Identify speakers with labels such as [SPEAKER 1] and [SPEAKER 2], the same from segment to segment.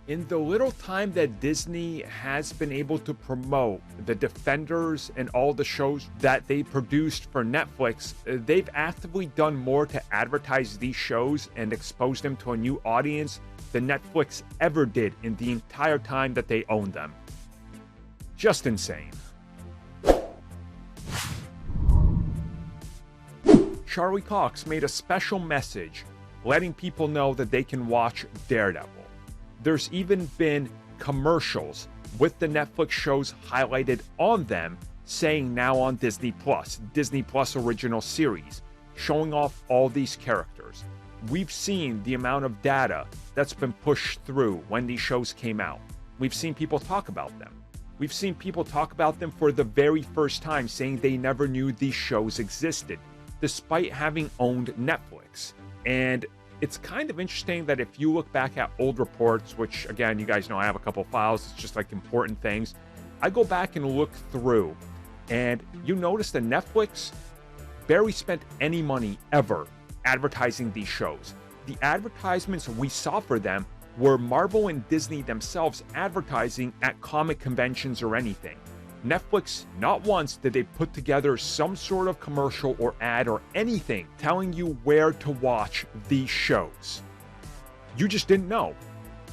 [SPEAKER 1] In the little time that Disney has been able to promote the Defenders and all the shows that they produced for Netflix, they've actively done more to advertise these shows and expose them to a new audience than Netflix ever did in the entire time that they owned them. Just insane. Charlie Cox made a special message letting people know that they can watch Daredevil. There's even been commercials with the Netflix shows highlighted on them saying now on Disney Plus original series, showing off all these characters. We've seen the amount of data that's been pushed through when these shows came out. We've seen people talk about them. We've seen people talk about them for the very first time, saying they never knew these shows existed, despite having owned Netflix. And it's kind of interesting that if you look back at old reports, which again, you guys know I have a couple files, it's just like important things. I go back and look through, and you notice that Netflix barely spent any money ever advertising these shows. The advertisements we saw for them were Marvel and Disney themselves advertising at comic conventions or anything. Netflix, not once did they put together some sort of commercial or ad or anything telling you where to watch these shows. You just didn't know.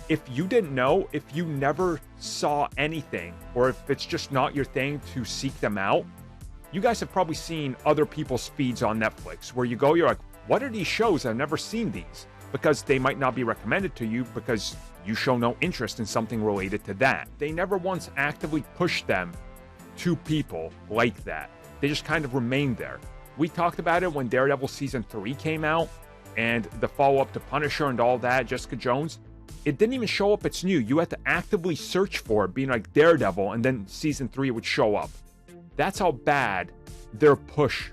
[SPEAKER 1] If you didn't know, if you never saw anything, or if it's just not your thing to seek them out, you guys have probably seen other people's feeds on Netflix where you go, you're like, what are these shows? I've never seen these. Because they might not be recommended to you because you show no interest in something related to that. They never once actively pushed them to people like that. They just kind of remained there. We talked about it when Daredevil Season 3 came out and the follow-up to Punisher and all that, Jessica Jones. It didn't even show up, it's new. You had to actively search for it, being like Daredevil, and then Season 3 would show up. That's how bad their push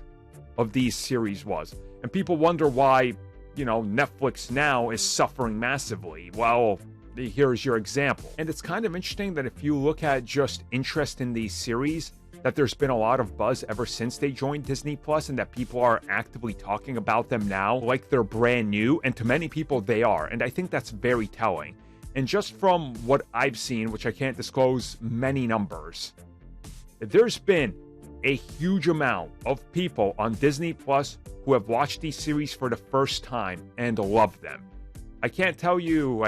[SPEAKER 1] of these series was. And people wonder why, Netflix now is suffering massively. Well, here's your example. And it's kind of interesting that if you look at just interest in these series, that there's been a lot of buzz ever since they joined Disney Plus, and that people are actively talking about them now like they're brand new, and to many people they are, and I think that's very telling. And just from what I've seen, which I can't disclose many numbers, there's been a huge amount of people on Disney Plus who have watched these series for the first time and love them. I can't tell you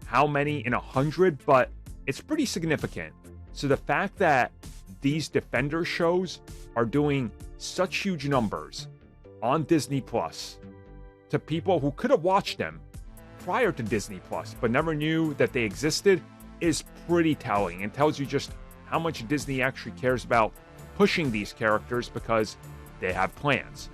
[SPEAKER 1] how many in 100, but it's pretty significant. So the fact that these Defender shows are doing such huge numbers on Disney Plus to people who could have watched them prior to Disney Plus but never knew that they existed is pretty telling, and tells you just how much Disney actually cares about pushing these characters because they have plans.